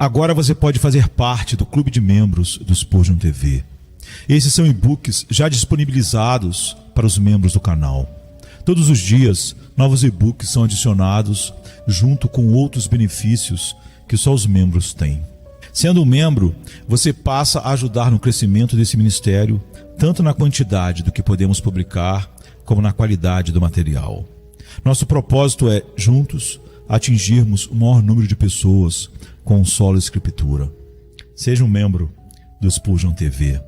Agora você pode fazer parte do clube de membros do Spurgeon TV. Esses são e-books já disponibilizados para os membros do canal. Todos os dias, novos e-books são adicionados junto com outros benefícios que só os membros têm. Sendo um membro, você passa a ajudar no crescimento desse ministério, tanto na quantidade do que podemos publicar, como na qualidade do material. Nosso propósito é, juntos, atingirmos o maior número de pessoas com solo escritura. Seja um membro do Spurgeon TV.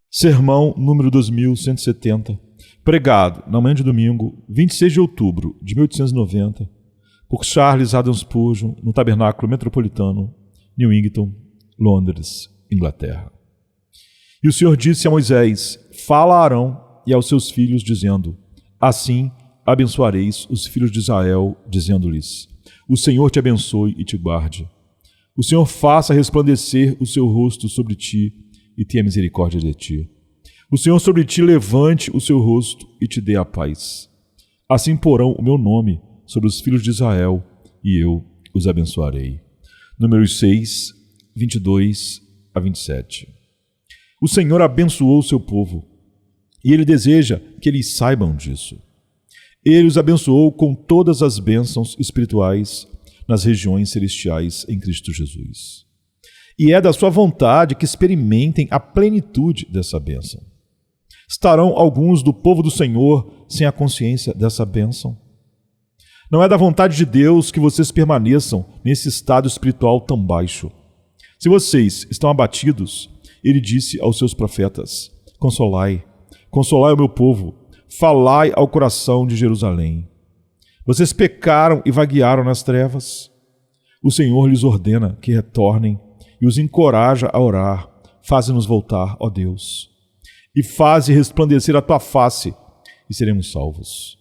Sermão número 2170, pregado na manhã de domingo, 26 de outubro de 1890, por Charles Haddon Spurgeon, no Tabernáculo Metropolitano, Newington, Londres, Inglaterra. E o Senhor disse a Moisés: fala a Arão e aos seus filhos, dizendo: assim abençoareis os filhos de Israel, dizendo-lhes: o Senhor te abençoe e te guarde. O Senhor faça resplandecer o seu rosto sobre ti e tenha misericórdia de ti. O Senhor sobre ti levante o seu rosto e te dê a paz. Assim porão o meu nome sobre os filhos de Israel e eu os abençoarei. Números 6, 22 a 27. O Senhor abençoou o seu povo e Ele deseja que eles saibam disso. Ele os abençoou com todas as bênçãos espirituais nas regiões celestiais em Cristo Jesus. E é da sua vontade que experimentem a plenitude dessa bênção. Estarão alguns do povo do Senhor sem a consciência dessa bênção? Não é da vontade de Deus que vocês permaneçam nesse estado espiritual tão baixo. Se vocês estão abatidos, Ele disse aos seus profetas: consolai, consolai o meu povo, falai ao coração de Jerusalém. Vocês pecaram e vaguearam nas trevas. O Senhor lhes ordena que retornem e os encoraja a orar. Faze-nos voltar, ó Deus, e faze resplandecer a tua face, e seremos salvos.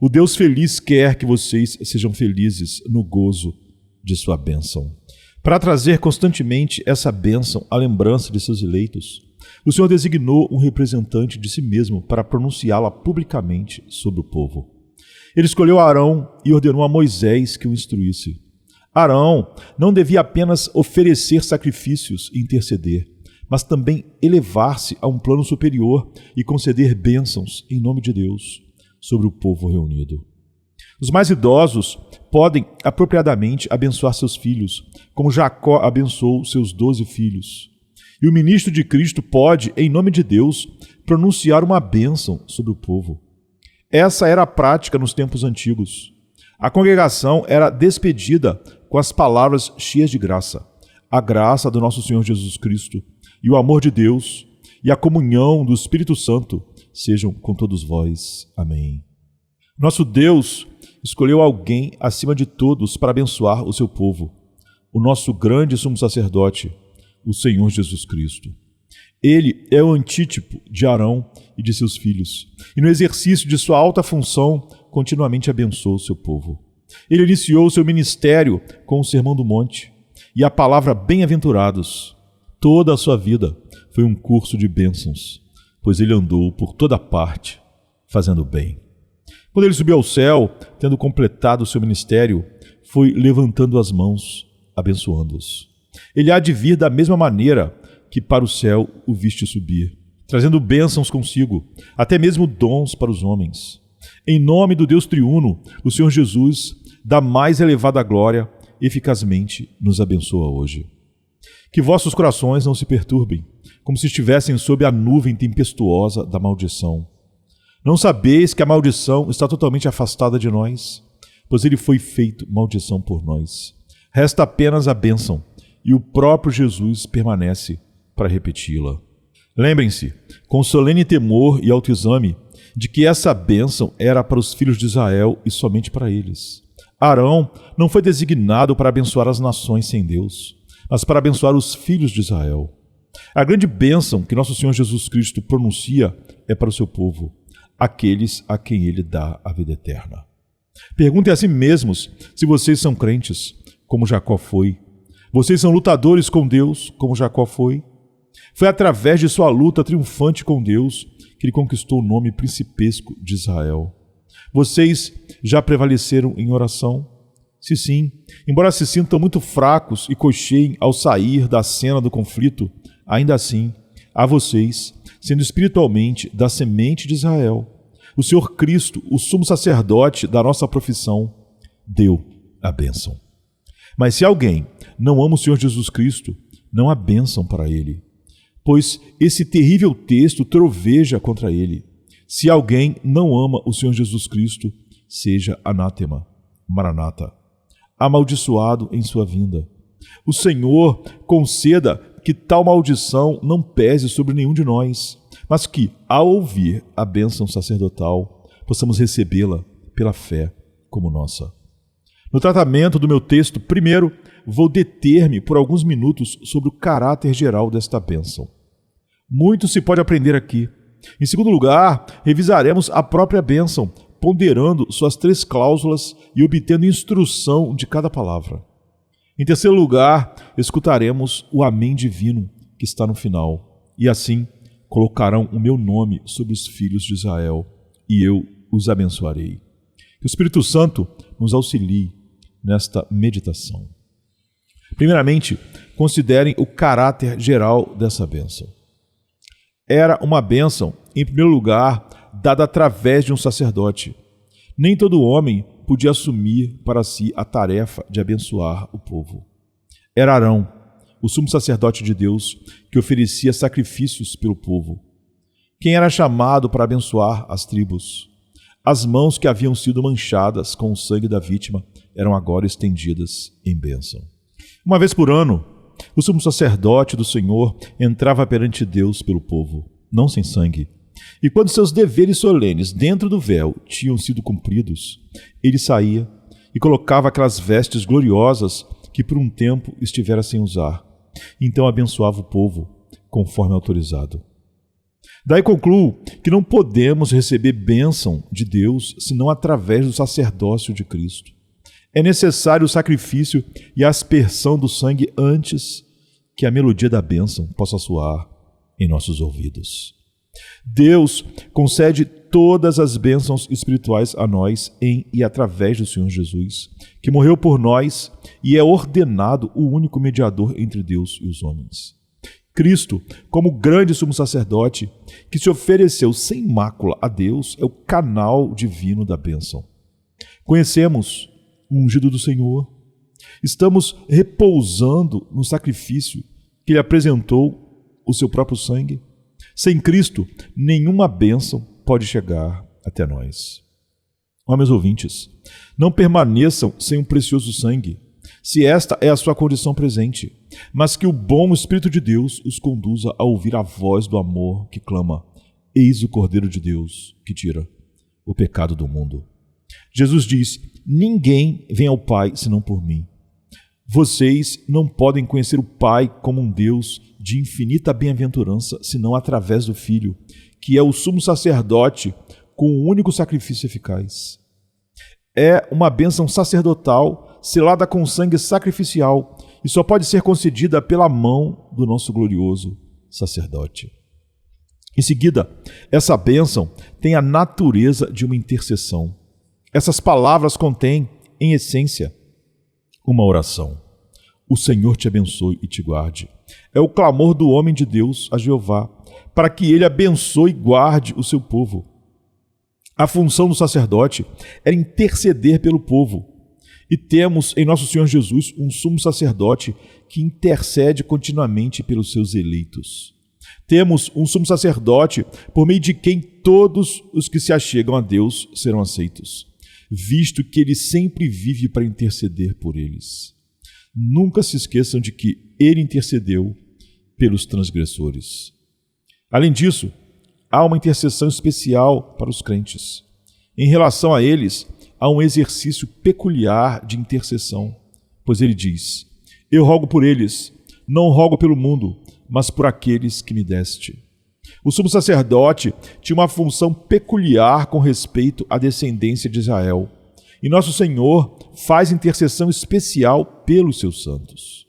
O Deus feliz quer que vocês sejam felizes no gozo de sua bênção. Para trazer constantemente essa bênção à lembrança de seus eleitos, o Senhor designou um representante de si mesmo para pronunciá-la publicamente sobre o povo. Ele escolheu Arão e ordenou a Moisés que o instruísse. Arão não devia apenas oferecer sacrifícios e interceder, mas também elevar-se a um plano superior e conceder bênçãos em nome de Deus sobre o povo reunido. Os mais idosos podem apropriadamente abençoar seus filhos, como Jacó abençoou seus 12 filhos. E o ministro de Cristo pode, em nome de Deus, pronunciar uma bênção sobre o povo. Essa era a prática nos tempos antigos. A congregação era despedida com as palavras cheias de graça. A graça do nosso Senhor Jesus Cristo e o amor de Deus e a comunhão do Espírito Santo sejam com todos vós. Amém. Nosso Deus escolheu alguém acima de todos para abençoar o seu povo, o nosso grande sumo sacerdote, o Senhor Jesus Cristo. Ele é o antítipo de Arão e de seus filhos, e no exercício de sua alta função, continuamente abençoou o seu povo. Ele iniciou o seu ministério com o Sermão do Monte e a palavra bem-aventurados. Toda a sua vida foi um curso de bênçãos, pois ele andou por toda parte, fazendo bem. Quando ele subiu ao céu, tendo completado o seu ministério, foi levantando as mãos, abençoando-os. Ele há de vir da mesma maneira que para o céu o viste subir, trazendo bênçãos consigo, até mesmo dons para os homens. Em nome do Deus triuno, o Senhor Jesus, da mais elevada glória, eficazmente nos abençoa hoje. Que vossos corações não se perturbem, como se estivessem sob a nuvem tempestuosa da maldição. Não sabeis que a maldição está totalmente afastada de nós, pois ele foi feito maldição por nós. Resta apenas a bênção, e o próprio Jesus permanece para repeti-la. Lembrem-se, com solene temor e autoexame, de que essa bênção era para os filhos de Israel e somente para eles. Arão não foi designado para abençoar as nações sem Deus, mas para abençoar os filhos de Israel. A grande bênção que nosso Senhor Jesus Cristo pronuncia é para o seu povo, aqueles a quem ele dá a vida eterna. Perguntem a si mesmos se vocês são crentes, como Jacó foi. Vocês são lutadores com Deus, como Jacó foi. Foi através de sua luta triunfante com Deus que ele conquistou o nome principesco de Israel. Vocês já prevaleceram em oração? Se sim, embora se sintam muito fracos e cocheiem ao sair da cena do conflito, ainda assim, a vocês, sendo espiritualmente da semente de Israel, o Senhor Cristo, o sumo sacerdote da nossa profissão, deu a bênção. Mas se alguém não ama o Senhor Jesus Cristo, não há bênção para ele, pois esse terrível texto troveja contra ele. Se alguém não ama o Senhor Jesus Cristo, seja anátema, maranata, amaldiçoado em sua vinda. O Senhor conceda que tal maldição não pese sobre nenhum de nós, mas que, ao ouvir a bênção sacerdotal, possamos recebê-la pela fé como nossa. No tratamento do meu texto, primeiro, vou deter-me por alguns minutos sobre o caráter geral desta bênção. Muito se pode aprender aqui. Em segundo lugar, revisaremos a própria bênção, ponderando suas 3 cláusulas e obtendo instrução de cada palavra. Em terceiro lugar, escutaremos o amém divino que está no final, e assim colocarão o meu nome sobre os filhos de Israel, e eu os abençoarei. Que o Espírito Santo nos auxilie nesta meditação. Primeiramente, considerem o caráter geral dessa bênção. Era uma bênção, em primeiro lugar, dada através de um sacerdote. Nem todo homem podia assumir para si a tarefa de abençoar o povo. Era Arão, o sumo sacerdote de Deus, que oferecia sacrifícios pelo povo. Quem era chamado para abençoar as tribos? As mãos que haviam sido manchadas com o sangue da vítima eram agora estendidas em bênção. Uma vez por ano, o sumo sacerdote do Senhor entrava perante Deus pelo povo, não sem sangue. E quando seus deveres solenes dentro do véu tinham sido cumpridos, ele saía e colocava aquelas vestes gloriosas que por um tempo estivera sem usar. Então abençoava o povo, conforme autorizado. Daí concluo que não podemos receber bênção de Deus senão através do sacerdócio de Cristo. É necessário o sacrifício e a aspersão do sangue antes que a melodia da bênção possa soar em nossos ouvidos. Deus concede todas as bênçãos espirituais a nós em e através do Senhor Jesus, que morreu por nós e é ordenado o único mediador entre Deus e os homens. Cristo, como grande sumo sacerdote, que se ofereceu sem mácula a Deus, é o canal divino da bênção. Conhecemos o ungido do Senhor. Estamos repousando no sacrifício que Ele apresentou, o seu próprio sangue. Sem Cristo, nenhuma bênção pode chegar até nós. Ó, meus ouvintes, não permaneçam sem o precioso sangue, se esta é a sua condição presente, mas que o bom Espírito de Deus os conduza a ouvir a voz do amor que clama: eis o Cordeiro de Deus que tira o pecado do mundo. Jesus diz: ninguém vem ao Pai senão por mim. Vocês não podem conhecer o Pai como um Deus de infinita bem-aventurança, senão através do Filho, que é o sumo sacerdote com o único sacrifício eficaz. É uma bênção sacerdotal selada com sangue sacrificial e só pode ser concedida pela mão do nosso glorioso sacerdote. Em seguida, essa bênção tem a natureza de uma intercessão. Essas palavras contêm, em essência, uma oração. O Senhor te abençoe e te guarde. É o clamor do homem de Deus a Jeová, para que ele abençoe e guarde o seu povo. A função do sacerdote era interceder pelo povo. E temos em nosso Senhor Jesus um sumo sacerdote que intercede continuamente pelos seus eleitos. Temos um sumo sacerdote por meio de quem todos os que se achegam a Deus serão aceitos, visto que ele sempre vive para interceder por eles. Nunca se esqueçam de que ele intercedeu pelos transgressores. Além disso, há uma intercessão especial para os crentes. Em relação a eles, há um exercício peculiar de intercessão, pois ele diz: eu rogo por eles, não rogo pelo mundo, mas por aqueles que me deste. O sumo sacerdote tinha uma função peculiar com respeito à descendência de Israel, e nosso Senhor faz intercessão especial pelos seus santos.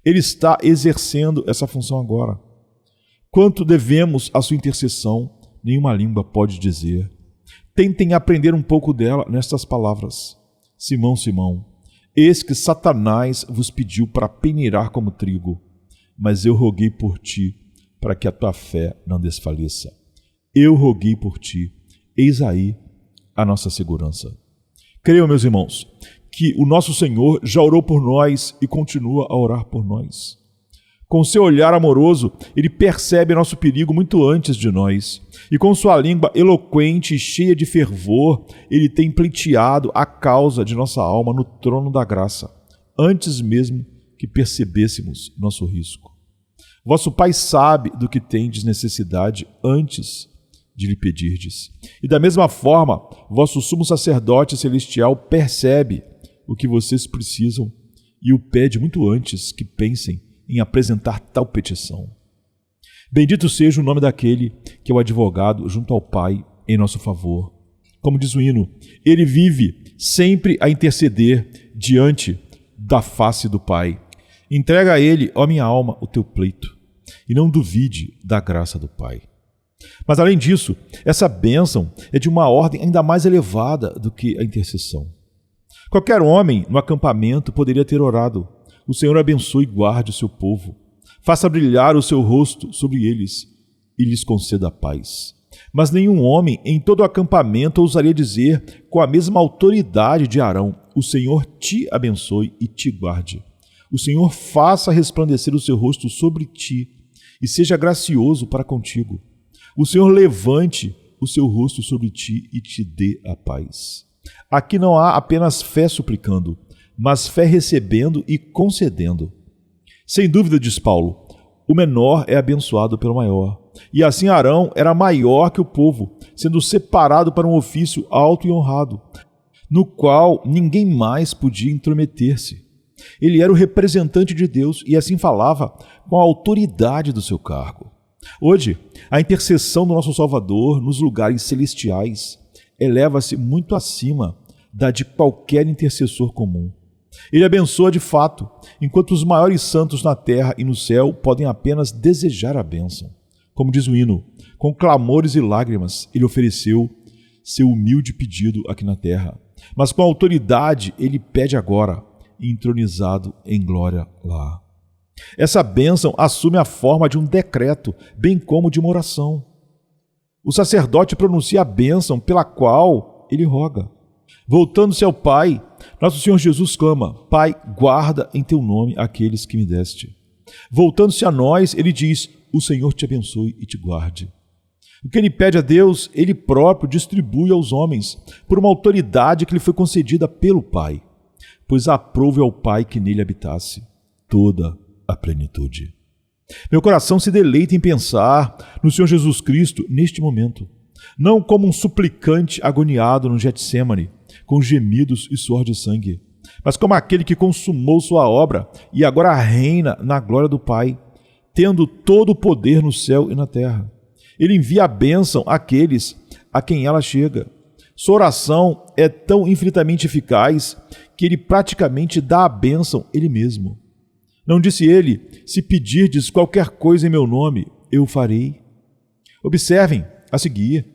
Ele está exercendo essa função agora. Quanto devemos à sua intercessão, nenhuma língua pode dizer. Tentem aprender um pouco dela nestas palavras. Simão, Simão, Eis que Satanás vos pediu para peneirar como trigo, mas eu roguei por ti, para que a tua fé não desfaleça. Eu roguei por ti. Eis aí a nossa segurança. Creiam, meus irmãos, que o nosso Senhor já orou por nós e continua a orar por nós. Com seu olhar amoroso, ele percebe nosso perigo muito antes de nós. E com sua língua eloquente e cheia de fervor, ele tem pleiteado a causa de nossa alma no trono da graça, antes mesmo que percebêssemos nosso risco. Vosso Pai sabe do que tendes necessidade antes de lhe pedirdes. E da mesma forma, vosso sumo sacerdote celestial percebe o que vocês precisam e o pede muito antes que pensem em apresentar tal petição. Bendito seja o nome daquele que é o advogado junto ao Pai em nosso favor. Como diz o hino, ele vive sempre a interceder diante da face do Pai. Entrega a ele, ó minha alma, o teu pleito, e não duvide da graça do Pai. Mas além disso, essa bênção é de uma ordem ainda mais elevada do que a intercessão. Qualquer homem no acampamento poderia ter orado: o Senhor abençoe e guarde o seu povo, faça brilhar o seu rosto sobre eles e lhes conceda a paz. Mas nenhum homem em todo o acampamento ousaria dizer com a mesma autoridade de Arão: o Senhor te abençoe e te guarde. O Senhor faça resplandecer o seu rosto sobre ti e seja gracioso para contigo. O Senhor levante o seu rosto sobre ti e te dê a paz. Aqui não há apenas fé suplicando, mas fé recebendo e concedendo. Sem dúvida, diz Paulo, o menor é abençoado pelo maior. E assim Arão era maior que o povo, sendo separado para um ofício alto e honrado, no qual ninguém mais podia intrometer-se. Ele era o representante de Deus e assim falava com a autoridade do seu cargo. Hoje, a intercessão do nosso Salvador nos lugares celestiais eleva-se muito acima da de qualquer intercessor comum. Ele abençoa de fato, enquanto os maiores santos na terra e no céu podem apenas desejar a bênção. Como diz o hino, com clamores e lágrimas ele ofereceu seu humilde pedido aqui na terra, mas com autoridade ele pede agora, entronizado em glória lá. Essa bênção assume a forma de um decreto, bem como de uma oração. O sacerdote pronuncia a bênção pela qual ele roga. Voltando-se ao Pai, nosso Senhor Jesus clama: Pai, guarda em teu nome aqueles que me deste. Voltando-se a nós, ele diz: o Senhor te abençoe e te guarde. O que ele pede a Deus, ele próprio distribui aos homens, por uma autoridade que lhe foi concedida pelo Pai, pois aprove ao Pai que nele habitasse toda a plenitude. Meu coração se deleita em pensar no Senhor Jesus Cristo neste momento, não como um suplicante agoniado no Getsêmani, com gemidos e suor de sangue, mas como aquele que consumou sua obra e agora reina na glória do Pai, tendo todo o poder no céu e na terra. Ele envia a bênção àqueles a quem ela chega. Sua oração é tão infinitamente eficaz que ele praticamente dá a bênção ele mesmo. Não disse ele: se pedirdes qualquer coisa em meu nome, eu farei? Observem, a seguir,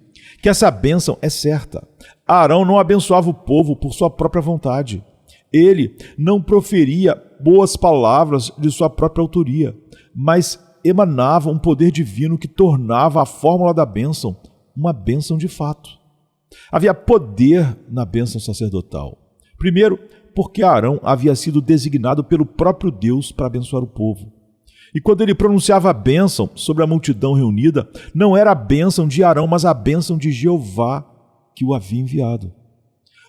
que essa bênção é certa. Arão não abençoava o povo por sua própria vontade. Ele não proferia boas palavras de sua própria autoria, mas emanava um poder divino que tornava a fórmula da bênção uma bênção de fato. Havia poder na bênção sacerdotal. Primeiro, porque Arão havia sido designado pelo próprio Deus para abençoar o povo. E quando ele pronunciava a bênção sobre a multidão reunida, não era a bênção de Arão, mas a bênção de Jeová que o havia enviado.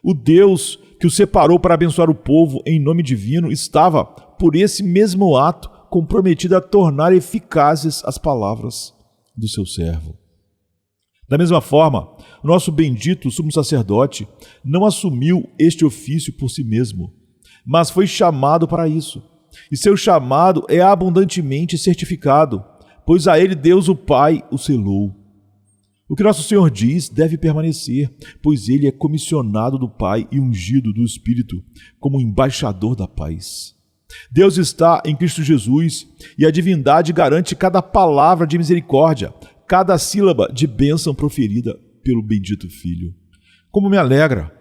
O Deus que o separou para abençoar o povo em nome divino estava, por esse mesmo ato, comprometido a tornar eficazes as palavras do seu servo. Da mesma forma, o nosso bendito sumo sacerdote não assumiu este ofício por si mesmo, mas foi chamado para isso. E seu chamado é abundantemente certificado, pois a ele Deus o Pai o selou. O que nosso Senhor diz deve permanecer, pois ele é comissionado do Pai e ungido do Espírito como embaixador da paz. Deus está em Cristo Jesus e a divindade garante cada palavra de misericórdia, cada sílaba de bênção proferida pelo bendito Filho. Como me alegra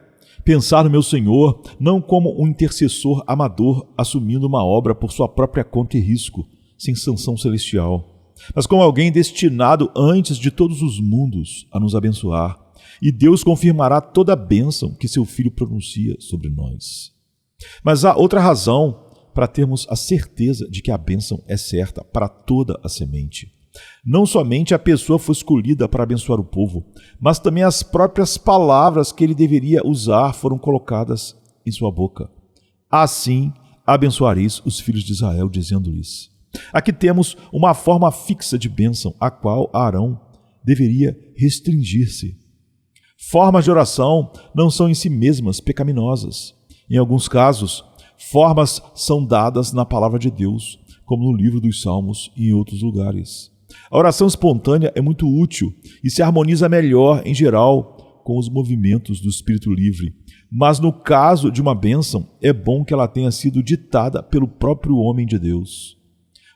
Pensar no meu Senhor não como um intercessor amador assumindo uma obra por sua própria conta e risco, sem sanção celestial, mas como alguém destinado antes de todos os mundos a nos abençoar, e Deus confirmará toda a bênção que seu Filho pronuncia sobre nós. Mas há outra razão para termos a certeza de que a bênção é certa para toda a semente. Não somente a pessoa foi escolhida para abençoar o povo, mas também as próprias palavras que ele deveria usar foram colocadas em sua boca. Assim abençoareis os filhos de Israel, dizendo-lhes. Aqui temos uma forma fixa de bênção, a qual Arão deveria restringir-se. Formas de oração não são em si mesmas pecaminosas. Em alguns casos, formas são dadas na palavra de Deus, como no livro dos Salmos e em outros lugares. A oração espontânea é muito útil e se harmoniza melhor, em geral, com os movimentos do espírito livre. Mas no caso de uma bênção, é bom que ela tenha sido ditada pelo próprio homem de Deus.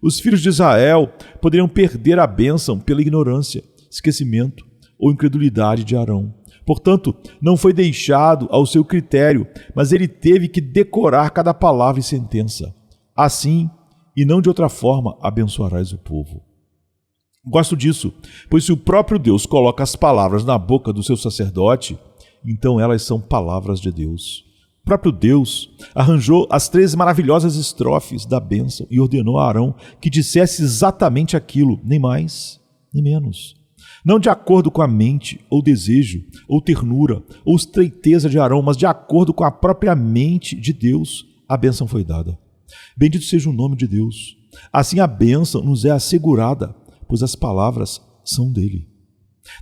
Os filhos de Israel poderiam perder a bênção pela ignorância, esquecimento ou incredulidade de Arão. Portanto, não foi deixado ao seu critério, mas ele teve que decorar cada palavra e sentença. Assim, e não de outra forma, abençoarás o povo. Gosto disso, pois se o próprio Deus coloca as palavras na boca do seu sacerdote, então elas são palavras de Deus. O próprio Deus arranjou as 3 maravilhosas estrofes da bênção e ordenou a Arão que dissesse exatamente aquilo, nem mais, nem menos. Não de acordo com a mente, ou desejo, ou ternura, ou estreiteza de Arão, mas de acordo com a própria mente de Deus, a bênção foi dada. Bendito seja o nome de Deus. Assim a bênção nos é assegurada, pois as palavras são dele.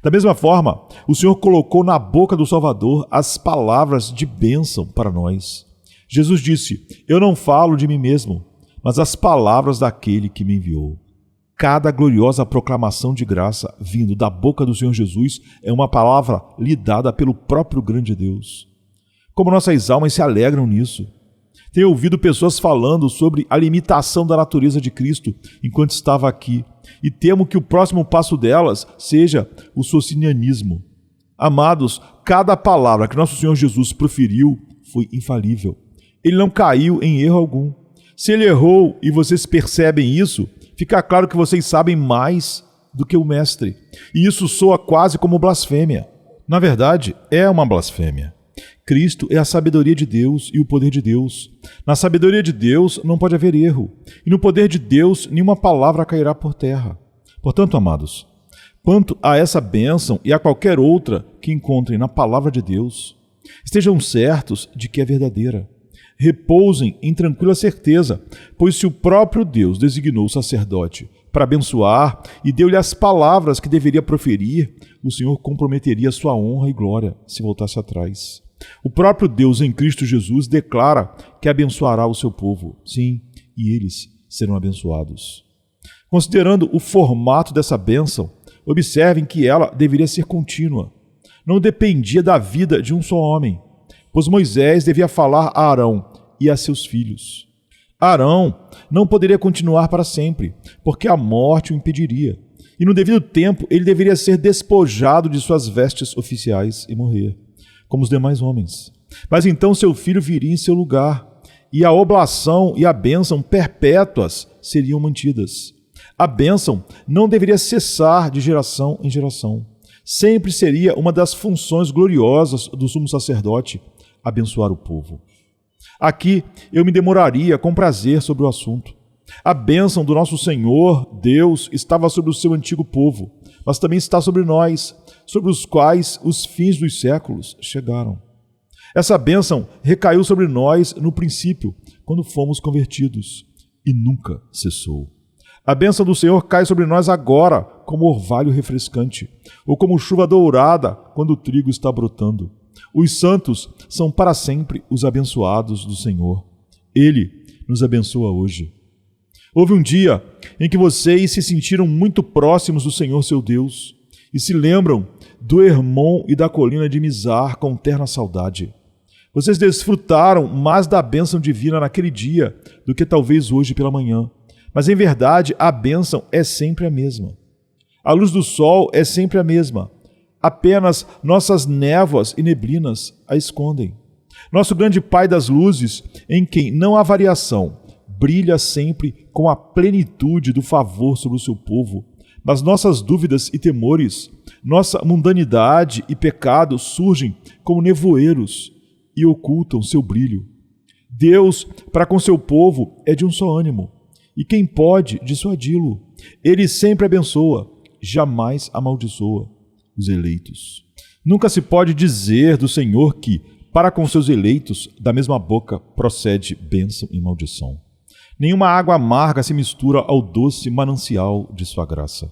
Da mesma forma, o Senhor colocou na boca do Salvador as palavras de bênção para nós. Jesus disse: eu não falo de mim mesmo, mas as palavras daquele que me enviou. Cada gloriosa proclamação de graça vindo da boca do Senhor Jesus é uma palavra lhe dada pelo próprio grande Deus. Como nossas almas se alegram nisso. Tenho ouvido pessoas falando sobre a limitação da natureza de Cristo enquanto estava aqui, e temo que o próximo passo delas seja o socinianismo. Amados, cada palavra que nosso Senhor Jesus proferiu foi infalível. Ele não caiu em erro algum. Se ele errou e vocês percebem isso, fica claro que vocês sabem mais do que o Mestre. E isso soa quase como blasfêmia. Na verdade, é uma blasfêmia. Cristo é a sabedoria de Deus e o poder de Deus. Na sabedoria de Deus não pode haver erro. E no poder de Deus nenhuma palavra cairá por terra. Portanto, amados, quanto a essa bênção e a qualquer outra que encontrem na palavra de Deus, estejam certos de que é verdadeira. Repousem em tranquila certeza, pois se o próprio Deus designou o sacerdote para abençoar e deu-lhe as palavras que deveria proferir, o Senhor comprometeria sua honra e glória se voltasse atrás. O próprio Deus em Cristo Jesus declara que abençoará o seu povo, sim, e eles serão abençoados. Considerando o formato dessa bênção, observem que ela deveria ser contínua. Não dependia da vida de um só homem, pois Moisés devia falar a Arão e a seus filhos. Arão não poderia continuar para sempre, porque a morte o impediria, e no devido tempo ele deveria ser despojado de suas vestes oficiais e morrer, como os demais homens. Mas então seu filho viria em seu lugar, e a oblação e a bênção perpétuas seriam mantidas. A bênção não deveria cessar de geração em geração. Sempre seria uma das funções gloriosas do sumo sacerdote, abençoar o povo. Aqui eu me demoraria com prazer sobre o assunto. A bênção do nosso Senhor, Deus, estava sobre o seu antigo povo, mas também está sobre nós, sobre os quais os fins dos séculos chegaram. Essa bênção recaiu sobre nós no princípio, quando fomos convertidos, e nunca cessou. A bênção do Senhor cai sobre nós agora, como orvalho refrescante, ou como chuva dourada quando o trigo está brotando. Os santos são para sempre os abençoados do Senhor. Ele nos abençoa hoje. Houve um dia em que vocês se sentiram muito próximos do Senhor seu Deus e se lembram do Hermon e da colina de Mizar com terna saudade. Vocês desfrutaram mais da bênção divina naquele dia do que talvez hoje pela manhã. Mas em verdade a bênção é sempre a mesma. A luz do sol é sempre a mesma. Apenas nossas névoas e neblinas a escondem. Nosso grande Pai das luzes, em quem não há variação, brilha sempre com a plenitude do favor sobre o seu povo. Mas nossas dúvidas e temores, nossa mundanidade e pecado surgem como nevoeiros e ocultam seu brilho. Deus, para com seu povo, é de um só ânimo, e quem pode dissuadi-lo? Ele sempre abençoa, jamais amaldiçoa os eleitos. Nunca se pode dizer do Senhor que, para com seus eleitos, da mesma boca procede bênção e maldição. Nenhuma água amarga se mistura ao doce manancial de sua graça.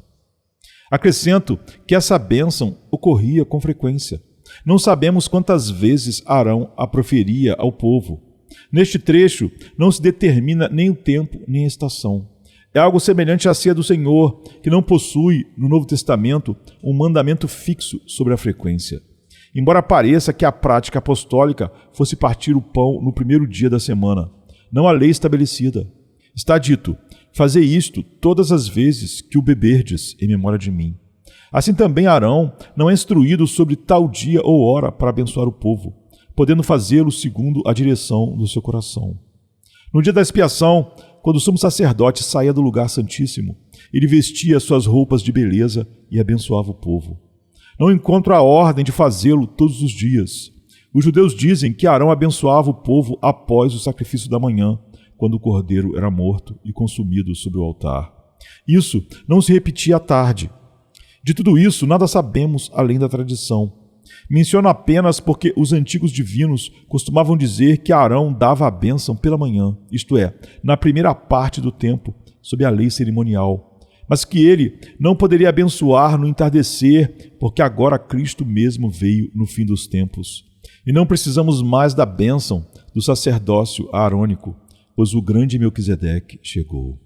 Acrescento que essa bênção ocorria com frequência. Não sabemos quantas vezes Arão a proferia ao povo. Neste trecho, não se determina nem o tempo nem a estação. É algo semelhante à ceia do Senhor, que não possui, no Novo Testamento, um mandamento fixo sobre a frequência. Embora pareça que a prática apostólica fosse partir o pão no primeiro dia da semana, não há lei estabelecida. Está dito, fazei isto todas as vezes que o beberdes em memória de mim. Assim também Arão não é instruído sobre tal dia ou hora para abençoar o povo, podendo fazê-lo segundo a direção do seu coração. No dia da expiação, quando o sumo sacerdote saía do lugar santíssimo, ele vestia suas roupas de beleza e abençoava o povo. Não encontro a ordem de fazê-lo todos os dias. Os judeus dizem que Arão abençoava o povo após o sacrifício da manhã, quando o cordeiro era morto e consumido sobre o altar. Isso não se repetia à tarde. De tudo isso, nada sabemos além da tradição. Menciono apenas porque os antigos divinos costumavam dizer que Arão dava a bênção pela manhã, isto é, na primeira parte do tempo, sob a lei cerimonial, mas que ele não poderia abençoar no entardecer, porque agora Cristo mesmo veio no fim dos tempos. E não precisamos mais da bênção do sacerdócio arônico, pois o grande Melquisedeque chegou.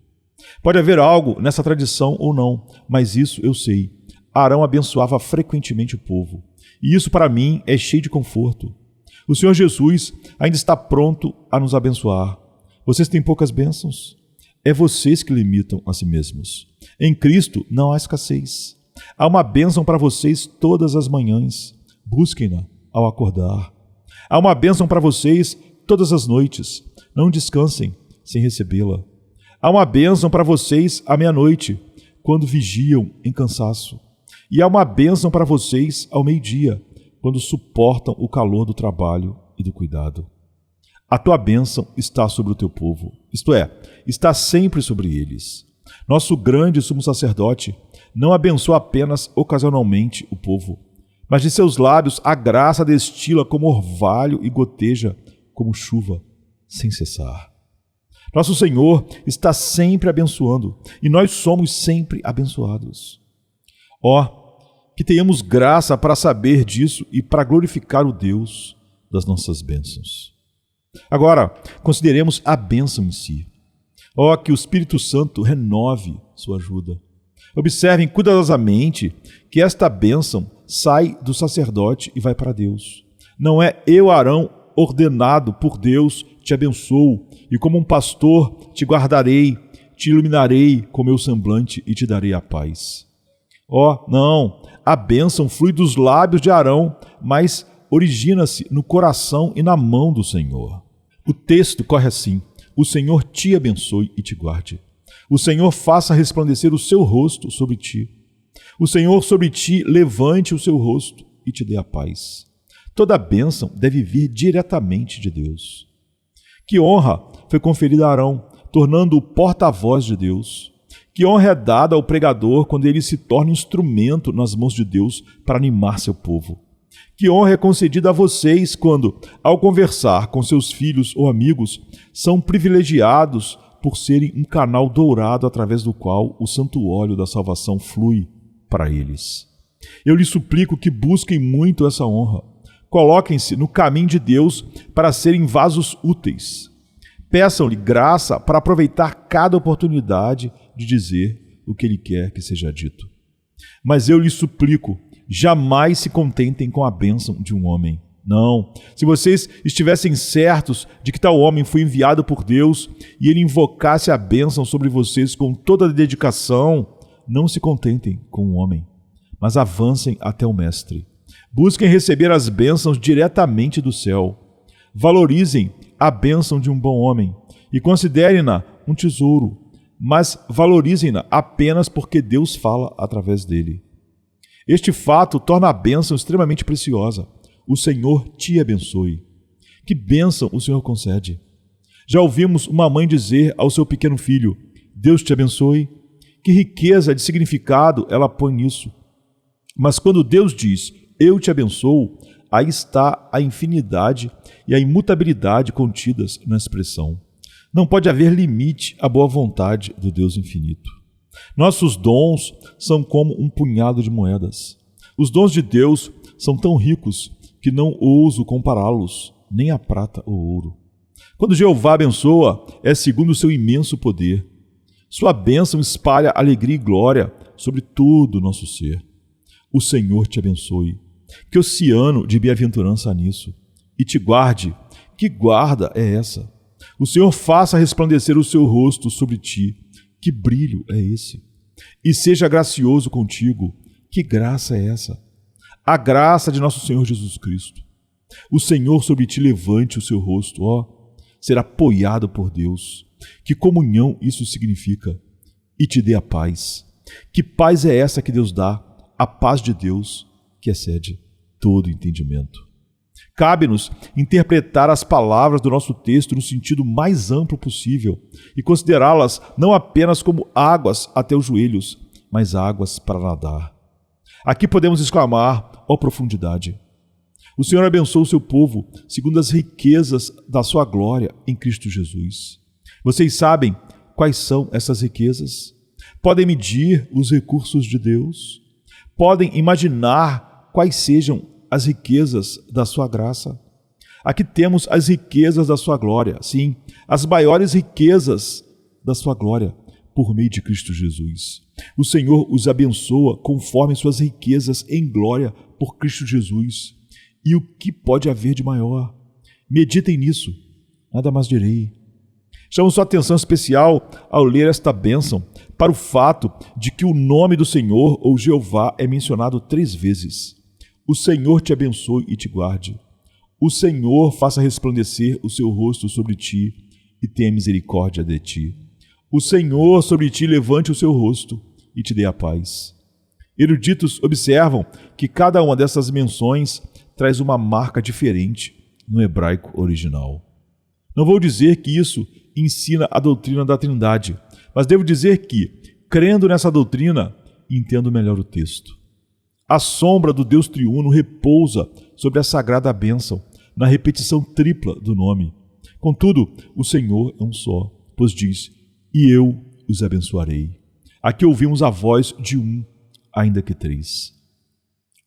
Pode haver algo nessa tradição ou não, mas isso eu sei. Arão abençoava frequentemente o povo. E isso para mim é cheio de conforto. O Senhor Jesus ainda está pronto a nos abençoar. Vocês têm poucas bênçãos? É vocês que limitam a si mesmos. Em Cristo não há escassez. Há uma bênção para vocês todas as manhãs. Busquem-na ao acordar. Há uma bênção para vocês todas as noites. Não descansem sem recebê-la. Há uma bênção para vocês à meia-noite, quando vigiam em cansaço. E há uma bênção para vocês ao meio-dia, quando suportam o calor do trabalho e do cuidado. A tua bênção está sobre o teu povo, isto é, está sempre sobre eles. Nosso grande sumo sacerdote não abençoa apenas ocasionalmente o povo, mas de seus lábios a graça destila como orvalho e goteja como chuva, sem cessar. Nosso Senhor está sempre abençoando, e nós somos sempre abençoados. Que tenhamos graça para saber disso e para glorificar o Deus das nossas bênçãos. Agora, consideremos a bênção em si. Que o Espírito Santo renove sua ajuda. Observem cuidadosamente que esta bênção sai do sacerdote e vai para Deus. Não é eu, Arão, ordenado por Deus, te abençoo, e como um pastor te guardarei, te iluminarei com meu semblante e te darei a paz. Não, a bênção flui dos lábios de Arão, mas origina-se no coração e na mão do Senhor. O texto corre assim: o Senhor te abençoe e te guarde. O Senhor faça resplandecer o seu rosto sobre ti. O Senhor sobre ti levante o seu rosto e te dê a paz. Toda a bênção deve vir diretamente de Deus. Que honra foi conferida a Arão, tornando-o porta-voz de Deus. Que honra é dada ao pregador quando ele se torna instrumento nas mãos de Deus para animar seu povo. Que honra é concedida a vocês quando, ao conversar com seus filhos ou amigos, são privilegiados por serem um canal dourado através do qual o santo óleo da salvação flui para eles. Eu lhes suplico que busquem muito essa honra. Coloquem-se no caminho de Deus para serem vasos úteis. Peçam-lhe graça para aproveitar cada oportunidade de dizer o que Ele quer que seja dito. Mas eu lhes suplico, jamais se contentem com a bênção de um homem. Não, se vocês estivessem certos de que tal homem foi enviado por Deus e ele invocasse a bênção sobre vocês com toda a dedicação, não se contentem com um homem, mas avancem até o Mestre. Busquem receber as bênçãos diretamente do céu. Valorizem a bênção de um bom homem e considerem-na um tesouro, mas valorizem-na apenas porque Deus fala através dele. Este fato torna a bênção extremamente preciosa. O Senhor te abençoe. Que bênção o Senhor concede? Já ouvimos uma mãe dizer ao seu pequeno filho: Deus te abençoe. Que riqueza de significado ela põe nisso. Mas quando Deus diz, eu te abençoo, aí está a infinidade e a imutabilidade contidas na expressão. Não pode haver limite à boa vontade do Deus infinito. Nossos dons são como um punhado de moedas. Os dons de Deus são tão ricos que não ouso compará-los, nem a prata ou ouro. Quando Jeová abençoa, é segundo o seu imenso poder. Sua bênção espalha alegria e glória sobre todo o nosso ser. O Senhor te abençoe. Que oceano de bem-aventurança há nisso. E te guarde. Que guarda é essa? O Senhor faça resplandecer o seu rosto sobre ti. Que brilho é esse? E seja gracioso contigo. Que graça é essa? A graça de nosso Senhor Jesus Cristo. O Senhor sobre ti levante o seu rosto, ser apoiado por Deus. Que comunhão isso significa? E te dê a paz. Que paz é essa que Deus dá? A paz de Deus que excede todo entendimento. Cabe-nos interpretar as palavras do nosso texto no sentido mais amplo possível e considerá-las não apenas como águas até os joelhos, mas águas para nadar. Aqui podemos exclamar, profundidade! O Senhor abençoa o seu povo segundo as riquezas da sua glória em Cristo Jesus. Vocês sabem quais são essas riquezas? Podem medir os recursos de Deus? Podem imaginar quais sejam as riquezas da sua graça? Aqui temos as riquezas da sua glória, sim, as maiores riquezas da sua glória por meio de Cristo Jesus. O Senhor os abençoa conforme suas riquezas em glória por Cristo Jesus. E o que pode haver de maior? Meditem nisso, nada mais direi. Chamo sua atenção especial ao ler esta bênção para o fato de que o nome do Senhor ou Jeová é mencionado 3 vezes. O Senhor te abençoe e te guarde. O Senhor faça resplandecer o seu rosto sobre ti e tenha misericórdia de ti. O Senhor sobre ti levante o seu rosto e te dê a paz. Eruditos observam que cada uma dessas menções traz uma marca diferente no hebraico original. Não vou dizer que isso ensina a doutrina da Trindade, mas devo dizer que, crendo nessa doutrina, entendo melhor o texto. A sombra do Deus triuno repousa sobre a sagrada bênção, na repetição tripla do nome. Contudo, o Senhor é um só, pois diz, e eu os abençoarei. Aqui ouvimos a voz de um, ainda que 3.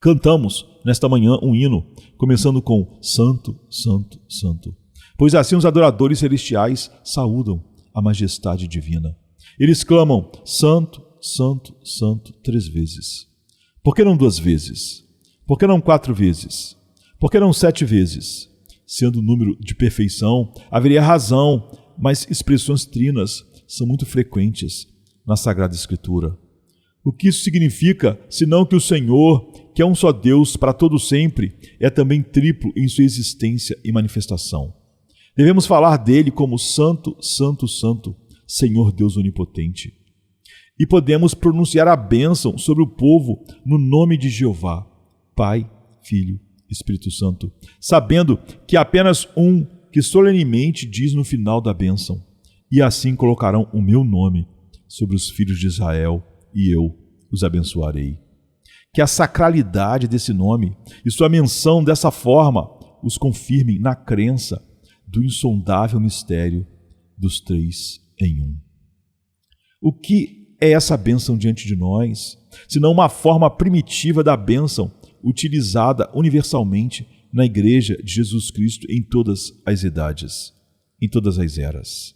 Cantamos nesta manhã um hino, começando com Santo, Santo, Santo. Pois assim os adoradores celestiais saúdam a majestade divina. Eles clamam, Santo, Santo, Santo, 3 vezes. Por que não 2 vezes? Por que não 4 vezes? Por que não 7 vezes? Sendo o número de perfeição, haveria razão, mas expressões trinas são muito frequentes na Sagrada Escritura. O que isso significa, senão que o Senhor, que é um só Deus para todo sempre, é também triplo em sua existência e manifestação. Devemos falar dele como Santo, Santo, Santo, Senhor Deus Onipotente. E podemos pronunciar a bênção sobre o povo no nome de Jeová, Pai, Filho, Espírito Santo, sabendo que há apenas um que solenemente diz no final da bênção, e assim colocarão o meu nome sobre os filhos de Israel, e eu os abençoarei. Que a sacralidade desse nome e sua menção dessa forma os confirmem na crença do insondável mistério dos 3 em 1. O que é essa bênção diante de nós, senão uma forma primitiva da bênção utilizada universalmente na Igreja de Jesus Cristo em todas as idades, em todas as eras.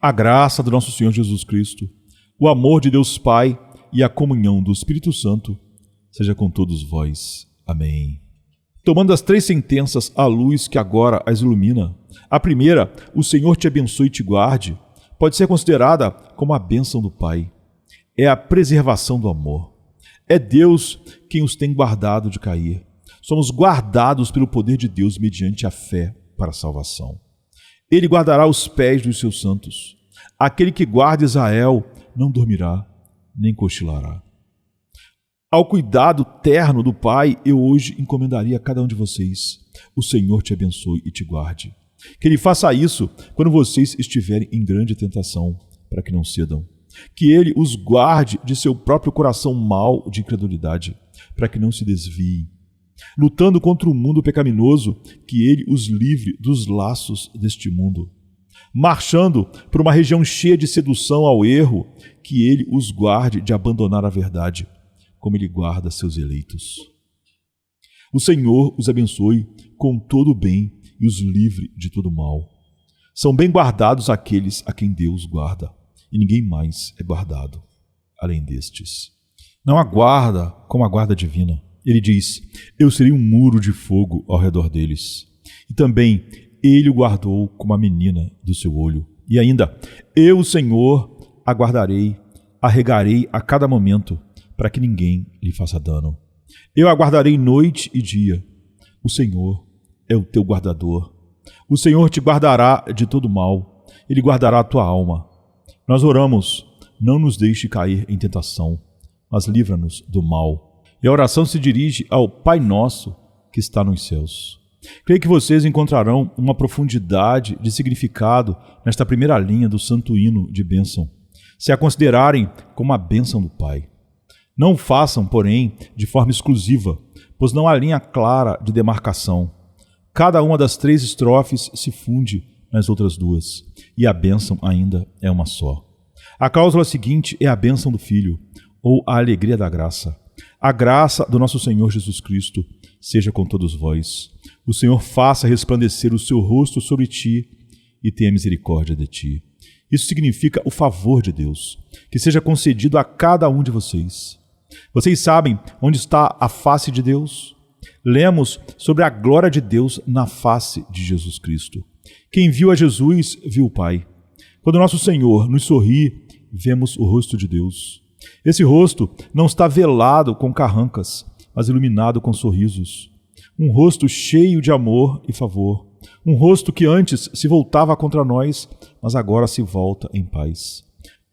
A graça do nosso Senhor Jesus Cristo, o amor de Deus Pai e a comunhão do Espírito Santo seja com todos vós. Amém. Tomando as 3 sentenças à luz que agora as ilumina, a primeira, o Senhor te abençoe e te guarde, pode ser considerada como a bênção do Pai. É a preservação do amor. É Deus quem os tem guardado de cair. Somos guardados pelo poder de Deus mediante a fé para a salvação. Ele guardará os pés dos seus santos. Aquele que guarda Israel não dormirá, nem cochilará. Ao cuidado terno do Pai, eu hoje encomendaria a cada um de vocês. O Senhor te abençoe e te guarde. Que Ele faça isso quando vocês estiverem em grande tentação, para que não cedam. Que Ele os guarde de seu próprio coração mau de incredulidade, para que não se desviem. Lutando contra o mundo pecaminoso, que Ele os livre dos laços deste mundo. Marchando por uma região cheia de sedução ao erro, que Ele os guarde de abandonar a verdade, como Ele guarda seus eleitos. O Senhor os abençoe com todo o bem e os livre de todo o mal. São bem guardados aqueles a quem Deus guarda, e ninguém mais é guardado, além destes. Não há guarda como a guarda divina. Ele diz, eu serei um muro de fogo ao redor deles. E também Ele o guardou como a menina do seu olho. E ainda, eu, o Senhor, aguardarei, arregarei a cada momento, para que ninguém lhe faça dano. Eu aguardarei noite e dia. O Senhor é o teu guardador. O Senhor te guardará de todo mal. Ele guardará a tua alma. Nós oramos, não nos deixe cair em tentação, mas livra-nos do mal. E a oração se dirige ao Pai Nosso que está nos céus. Creio que vocês encontrarão uma profundidade de significado nesta primeira linha do santo hino de bênção, se a considerarem como a bênção do Pai. Não o façam, porém, de forma exclusiva, pois não há linha clara de demarcação. Cada uma das 3 estrofes se funde nas outras 2, e a bênção ainda é uma só. A cláusula seguinte é a bênção do Filho, ou a alegria da graça. A graça do nosso Senhor Jesus Cristo seja com todos vós. O Senhor faça resplandecer o seu rosto sobre ti e tenha misericórdia de ti. Isso significa o favor de Deus, que seja concedido a cada um de vocês. Vocês sabem onde está a face de Deus? Lemos sobre a glória de Deus na face de Jesus Cristo. Quem viu a Jesus, viu o Pai. Quando nosso Senhor nos sorri, vemos o rosto de Deus. Esse rosto não está velado com carrancas, mas iluminado com sorrisos. Um rosto cheio de amor e favor. Um rosto que antes se voltava contra nós, mas agora se volta em paz.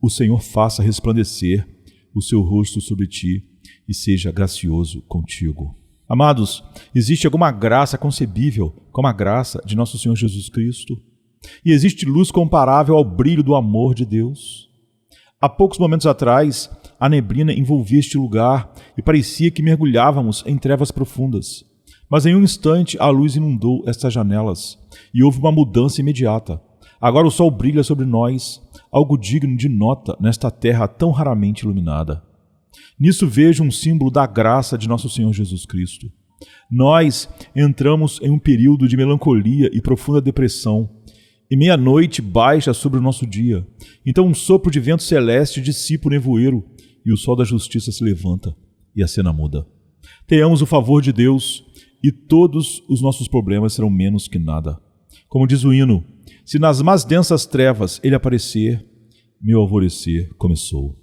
O Senhor faça resplandecer o seu rosto sobre ti e seja gracioso contigo. Amados, existe alguma graça concebível como a graça de nosso Senhor Jesus Cristo? E existe luz comparável ao brilho do amor de Deus? Há poucos momentos atrás, a neblina envolvia este lugar e parecia que mergulhávamos em trevas profundas. Mas em um instante a luz inundou estas janelas e houve uma mudança imediata. Agora o sol brilha sobre nós, algo digno de nota nesta terra tão raramente iluminada. Nisso vejo um símbolo da graça de nosso Senhor Jesus Cristo. Nós entramos em um período de melancolia e profunda depressão, e meia-noite baixa sobre o nosso dia. Então um sopro de vento celeste dissipa o nevoeiro, e o sol da justiça se levanta, e a cena muda. Tenhamos o favor de Deus, e todos os nossos problemas serão menos que nada. Como diz o hino, se nas mais densas trevas ele aparecer, meu alvorecer começou.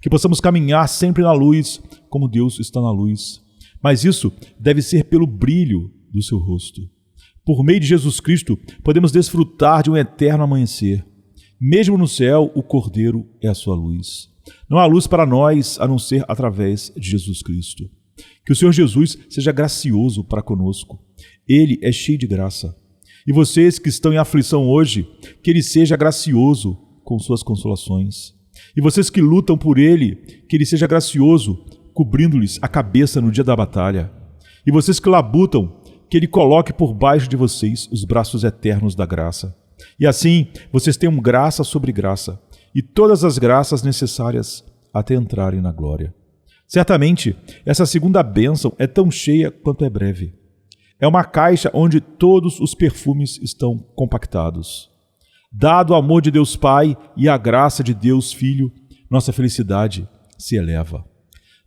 Que possamos caminhar sempre na luz, como Deus está na luz. Mas isso deve ser pelo brilho do seu rosto. Por meio de Jesus Cristo, podemos desfrutar de um eterno amanhecer. Mesmo no céu, o Cordeiro é a sua luz. Não há luz para nós, a não ser através de Jesus Cristo. Que o Senhor Jesus seja gracioso para conosco. Ele é cheio de graça. E vocês que estão em aflição hoje, que Ele seja gracioso com suas consolações. E vocês que lutam por Ele, que Ele seja gracioso, cobrindo-lhes a cabeça no dia da batalha. E vocês que labutam, que Ele coloque por baixo de vocês os braços eternos da graça. E assim, vocês tenham graça sobre graça, e todas as graças necessárias até entrarem na glória. Certamente, essa segunda bênção é tão cheia quanto é breve. É uma caixa onde todos os perfumes estão compactados. Dado o amor de Deus Pai e a graça de Deus Filho, nossa felicidade se eleva.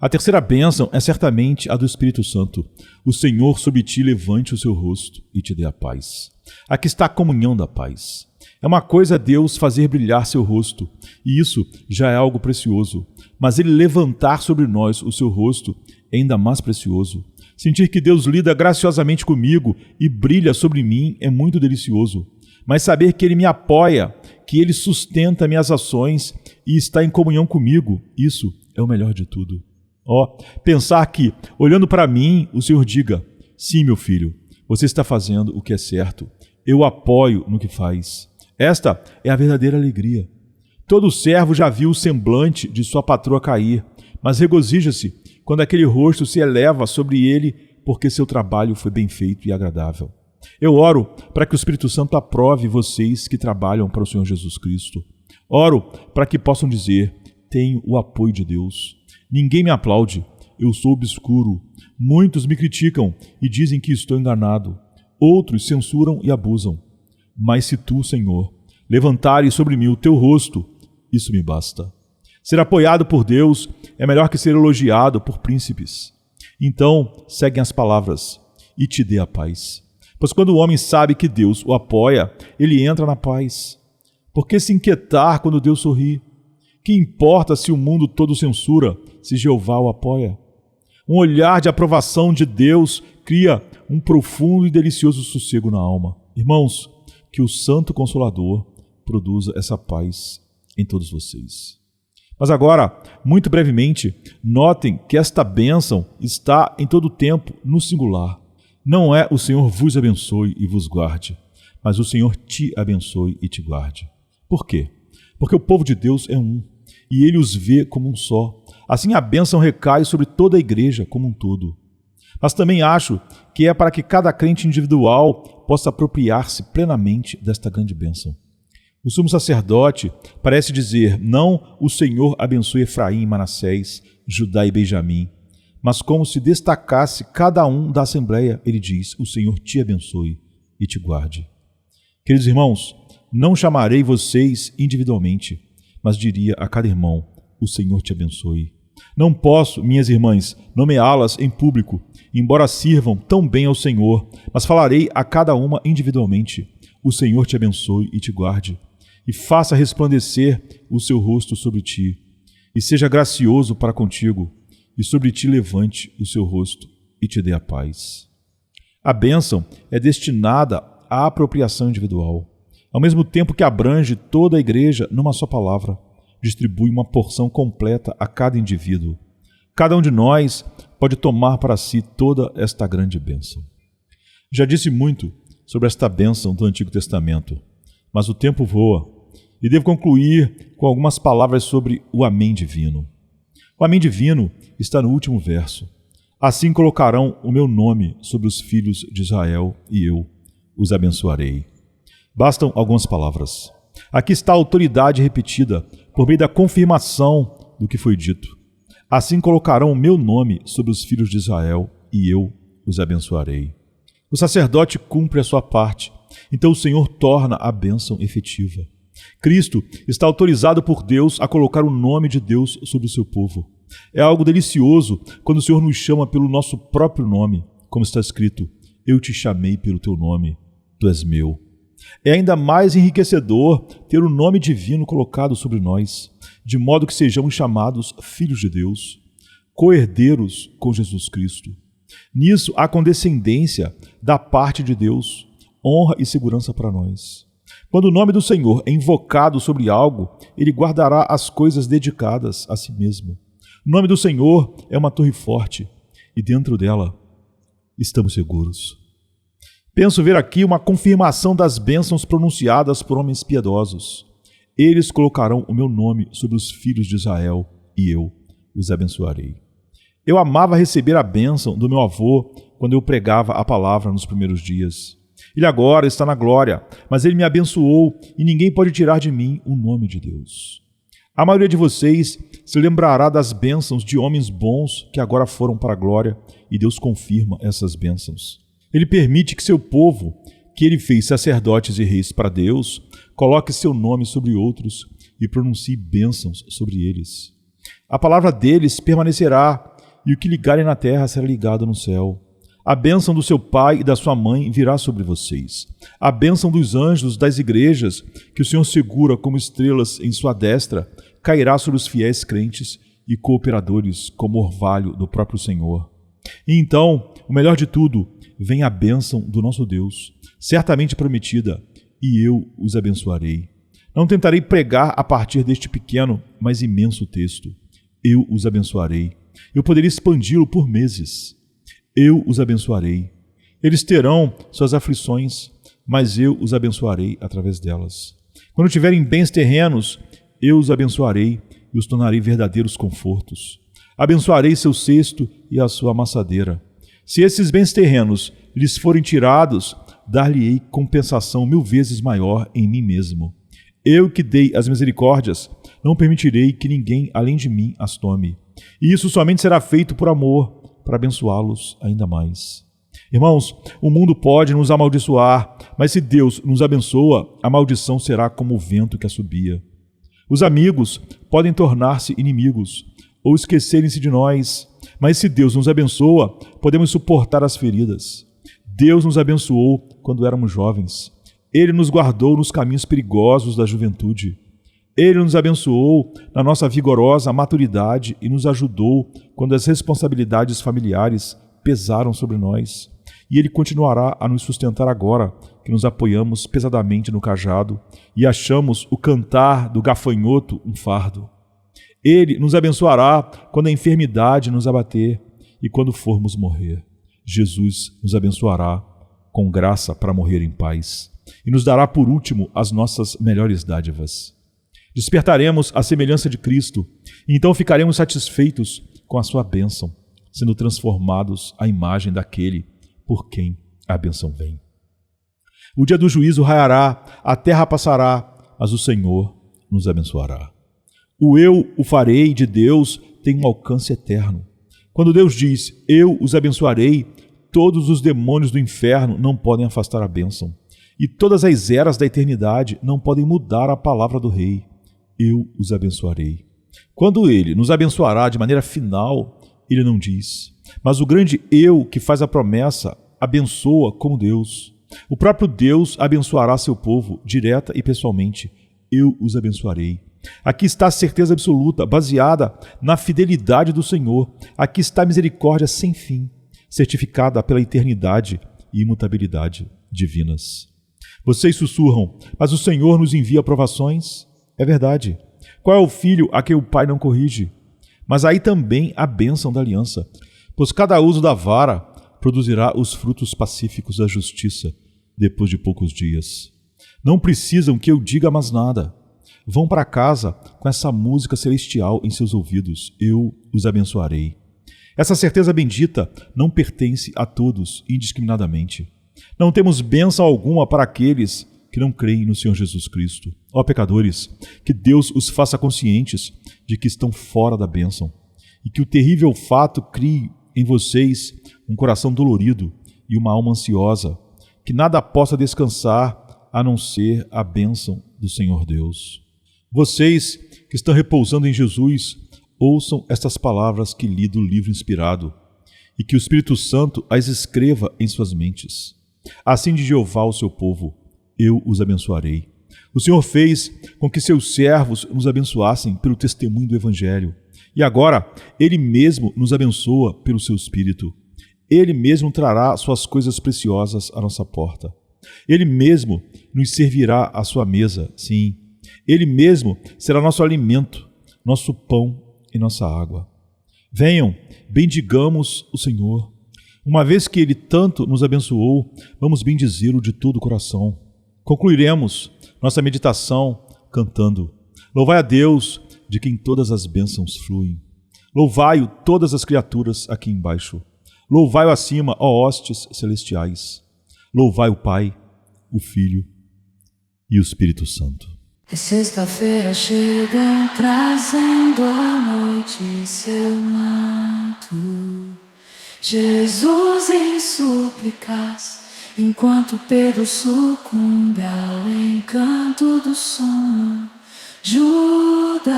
A terceira bênção é certamente a do Espírito Santo. O Senhor sobre ti levante o seu rosto e te dê a paz. Aqui está a comunhão da paz. É uma coisa Deus fazer brilhar seu rosto, e isso já é algo precioso. Mas Ele levantar sobre nós o seu rosto é ainda mais precioso. Sentir que Deus lida graciosamente comigo e brilha sobre mim é muito delicioso. Mas saber que Ele me apoia, que Ele sustenta minhas ações e está em comunhão comigo, isso é o melhor de tudo. Pensar que, olhando para mim, o Senhor diga: sim, meu filho, você está fazendo o que é certo. Eu o apoio no que faz. Esta é a verdadeira alegria. Todo servo já viu o semblante de sua patroa cair, mas regozija-se quando aquele rosto se eleva sobre ele, porque seu trabalho foi bem feito e agradável. Eu oro para que o Espírito Santo aprove vocês que trabalham para o Senhor Jesus Cristo. Oro para que possam dizer: tenho o apoio de Deus. Ninguém me aplaude, eu sou obscuro. Muitos me criticam e dizem que estou enganado. Outros censuram e abusam. Mas se tu, Senhor, levantares sobre mim o teu rosto, isso me basta. Ser apoiado por Deus é melhor que ser elogiado por príncipes. Então, seguem as palavras: e te dê a paz. Pois quando o homem sabe que Deus o apoia, ele entra na paz. Por que se inquietar quando Deus sorri? Que importa se o mundo todo censura, se Jeová o apoia? Um olhar de aprovação de Deus cria um profundo e delicioso sossego na alma. Irmãos, que o Santo Consolador produza essa paz em todos vocês. Mas agora, muito brevemente, notem que esta bênção está em todo o tempo no singular. Não é o Senhor vos abençoe e vos guarde, mas o Senhor te abençoe e te guarde. Por quê? Porque o povo de Deus é um, e Ele os vê como um só. Assim a bênção recai sobre toda a igreja como um todo. Mas também acho que é para que cada crente individual possa apropriar-se plenamente desta grande bênção. O sumo sacerdote parece dizer: não o Senhor abençoe Efraim e Manassés, Judá e Benjamim, mas como se destacasse cada um da assembleia, ele diz: o Senhor te abençoe e te guarde. Queridos irmãos, não chamarei vocês individualmente, mas diria a cada irmão: o Senhor te abençoe. Não posso, minhas irmãs, nomeá-las em público, embora sirvam tão bem ao Senhor, mas falarei a cada uma individualmente: o Senhor te abençoe e te guarde, e faça resplandecer o seu rosto sobre ti, e seja gracioso para contigo, e sobre ti levante o seu rosto e te dê a paz. A bênção é destinada à apropriação individual, ao mesmo tempo que abrange toda a igreja numa só palavra, distribui uma porção completa a cada indivíduo. Cada um de nós pode tomar para si toda esta grande bênção. Já disse muito sobre esta bênção do Antigo Testamento, mas o tempo voa e devo concluir com algumas palavras sobre o Amém Divino. O Amém Divino está no último verso. Assim colocarão o meu nome sobre os filhos de Israel e eu os abençoarei. Bastam algumas palavras. Aqui está a autoridade repetida por meio da confirmação do que foi dito. Assim colocarão o meu nome sobre os filhos de Israel e eu os abençoarei. O sacerdote cumpre a sua parte, então o Senhor torna a bênção efetiva. Cristo está autorizado por Deus a colocar o nome de Deus sobre o seu povo. É algo delicioso quando o Senhor nos chama pelo nosso próprio nome, como está escrito: eu te chamei pelo teu nome, tu és meu. É ainda mais enriquecedor ter o nome divino colocado sobre nós, de modo que sejamos chamados filhos de Deus, co-herdeiros com Jesus Cristo. Nisso há condescendência da parte de Deus, honra e segurança para nós. Quando o nome do Senhor é invocado sobre algo, Ele guardará as coisas dedicadas a si mesmo. O nome do Senhor é uma torre forte, e dentro dela estamos seguros. Penso ver aqui uma confirmação das bênçãos pronunciadas por homens piedosos. Eles colocarão o meu nome sobre os filhos de Israel, e eu os abençoarei. Eu amava receber a bênção do meu avô quando eu pregava a palavra nos primeiros dias. Ele agora está na glória, mas ele me abençoou e ninguém pode tirar de mim o nome de Deus. A maioria de vocês se lembrará das bênçãos de homens bons que agora foram para a glória, e Deus confirma essas bênçãos. Ele permite que seu povo, que ele fez sacerdotes e reis para Deus, coloque seu nome sobre outros e pronuncie bênçãos sobre eles. A palavra deles permanecerá, e o que ligarem na terra será ligado no céu. A bênção do seu pai e da sua mãe virá sobre vocês. A bênção dos anjos das igrejas, que o Senhor segura como estrelas em sua destra, cairá sobre os fiéis crentes e cooperadores como orvalho do próprio Senhor. E então, o melhor de tudo, vem a bênção do nosso Deus, certamente prometida, e eu os abençoarei. Não tentarei pregar a partir deste pequeno, mas imenso texto. Eu os abençoarei. Eu poderia expandi-lo por meses. Eu os abençoarei. Eles terão suas aflições, mas eu os abençoarei através delas. Quando tiverem bens terrenos, eu os abençoarei e os tornarei verdadeiros confortos. Abençoarei seu cesto e a sua amassadeira. Se esses bens terrenos lhes forem tirados, dar-lhe-ei compensação 1000 vezes maior em mim mesmo. Eu que dei as misericórdias, não permitirei que ninguém além de mim as tome. E isso somente será feito por amor, para abençoá-los ainda mais. Irmãos, o mundo pode nos amaldiçoar, mas se Deus nos abençoa, a maldição será como o vento que assobia. Os amigos podem tornar-se inimigos ou esquecerem-se de nós, mas se Deus nos abençoa, podemos suportar as feridas. Deus nos abençoou quando éramos jovens. Ele nos guardou nos caminhos perigosos da juventude. Ele nos abençoou na nossa vigorosa maturidade e nos ajudou quando as responsabilidades familiares pesaram sobre nós. E Ele continuará a nos sustentar agora, que nos apoiamos pesadamente no cajado e achamos o cantar do gafanhoto um fardo. Ele nos abençoará quando a enfermidade nos abater e quando formos morrer. Jesus nos abençoará com graça para morrer em paz e nos dará por último as nossas melhores dádivas. Despertaremos a semelhança de Cristo e então ficaremos satisfeitos com a sua bênção, sendo transformados à imagem daquele por quem a bênção vem. O dia do juízo raiará, a terra passará, mas o Senhor nos abençoará. O eu o farei de Deus tem um alcance eterno. Quando Deus diz, eu os abençoarei, todos os demônios do inferno não podem afastar a bênção. E todas as eras da eternidade não podem mudar a palavra do Rei. Eu os abençoarei. Quando Ele nos abençoará de maneira final, Ele não diz. Mas o grande eu que faz a promessa abençoa como Deus. O próprio Deus abençoará seu povo direta e pessoalmente. Eu os abençoarei. Aqui está a certeza absoluta, baseada na fidelidade do Senhor. Aqui está a misericórdia sem fim, certificada pela eternidade e imutabilidade divinas. Vocês sussurram, mas o Senhor nos envia provações? É verdade. Qual é o filho a quem o pai não corrige? Mas aí também a bênção da aliança, pois cada uso da vara produzirá os frutos pacíficos da justiça depois de poucos dias. Não precisam que eu diga mais nada. Vão para casa com essa música celestial em seus ouvidos. Eu os abençoarei. Essa certeza bendita não pertence a todos indiscriminadamente. Não temos bênção alguma para aqueles que não creem no Senhor Jesus Cristo. Ó pecadores, que Deus os faça conscientes de que estão fora da bênção e que o terrível fato crie em vocês um coração dolorido e uma alma ansiosa, que nada possa descansar a não ser a bênção do Senhor Deus. Vocês que estão repousando em Jesus, ouçam estas palavras que li do livro inspirado e que o Espírito Santo as escreva em suas mentes. Assim diz Jeová ao seu povo, eu os abençoarei. O Senhor fez com que seus servos nos abençoassem pelo testemunho do Evangelho. E agora, Ele mesmo nos abençoa pelo seu Espírito. Ele mesmo trará suas coisas preciosas à nossa porta. Ele mesmo nos servirá à sua mesa, sim. Ele mesmo será nosso alimento, nosso pão e nossa água. Venham, bendigamos o Senhor. Uma vez que Ele tanto nos abençoou, vamos bendizê-lo de todo o coração. Concluiremos nossa meditação cantando: Louvai a Deus, de quem todas as bênçãos fluem. Louvai-o todas as criaturas aqui embaixo. Louvai-o acima, ó hostes celestiais. Louvai o Pai, o Filho e o Espírito Santo. É sexta-feira chega trazendo a noite em seu manto. Jesus em súplicas, enquanto Pedro sucumbe ao encanto do sono. Judas,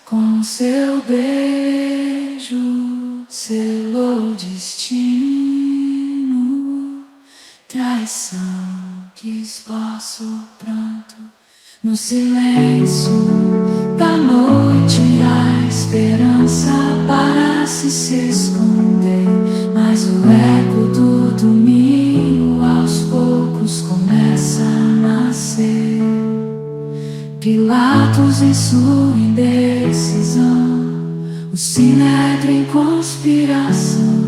com seu beijo, selou o destino. Traição que esboça o pranto. No silêncio da noite, a esperança parece se esconder. Escravos em sua indecisão, o sinédrio em conspiração,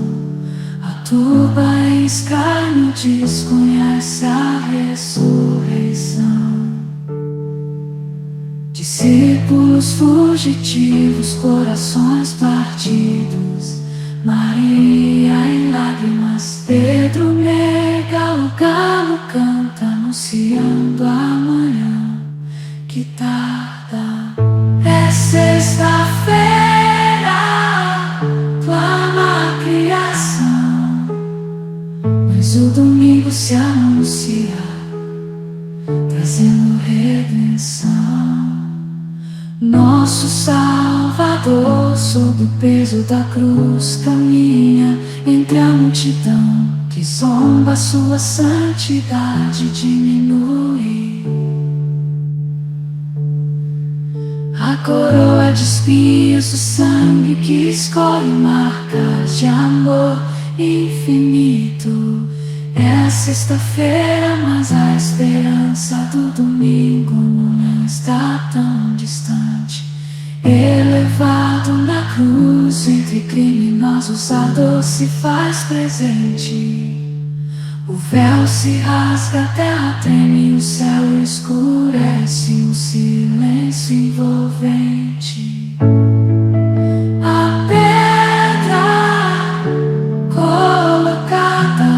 a turba em escárnio desconhece a ressurreição. Discípulos fugitivos, corações partidos, Maria em lágrimas, Pedro nega, o galo canta anunciando a manhã que tarda. É sexta-feira, clama a criação, mas o domingo se anuncia, trazendo redenção. Nosso Salvador, sob o peso da cruz, caminha entre a multidão que zomba, sua santidade diminui. A coroa de espinhos, o sangue que escolhe marcas de amor infinito. É sexta-feira, mas a esperança do domingo não está tão distante. Elevado na cruz, entre criminosos a dor se faz presente. O véu se rasga, a terra treme, o céu escurece, um silêncio envolvente. A pedra colocada,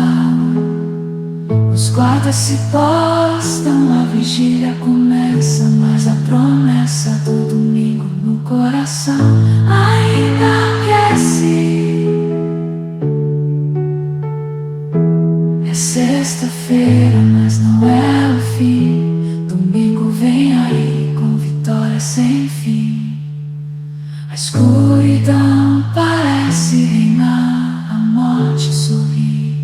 os guardas se postam, a vigília começa, mas a promessa do domingo no coração ainda aquece. É sexta-feira, mas não é o fim. Domingo vem aí com vitória sem fim. A escuridão parece reinar, a morte sorri,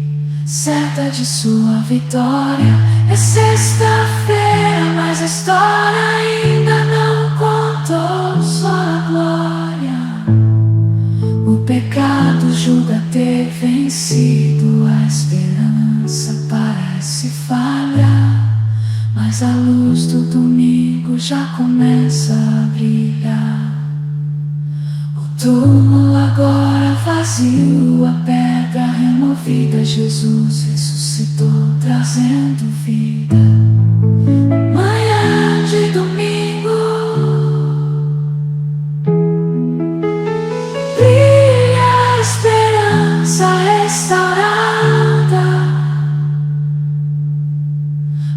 certa de sua vitória. É sexta-feira, mas a história ainda não contou sua glória. O pecado julga ter vencido, a esperança parece falhar, mas a luz do domingo já começa a brilhar. O túmulo agora vazio, a pedra removida, Jesus ressuscitou, trazendo vida. Manhã de domingo, brilha a esperança restaurada.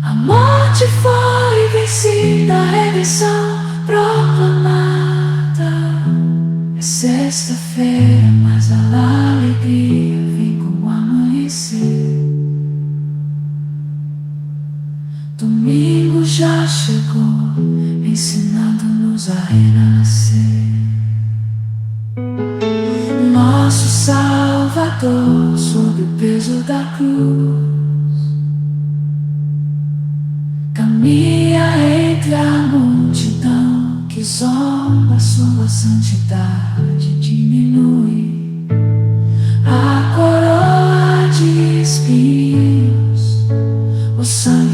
A morte foi vencida, a redenção proclamada. É sexta-feira, mas a alegria vem com o amanhecer. Domingo já chegou, ensinando-nos a renascer. Nosso Salvador, sob o peso da cruz, caminha entre a multidão que zomba, sua santidade diminui. A coroa de espinhos, o sangue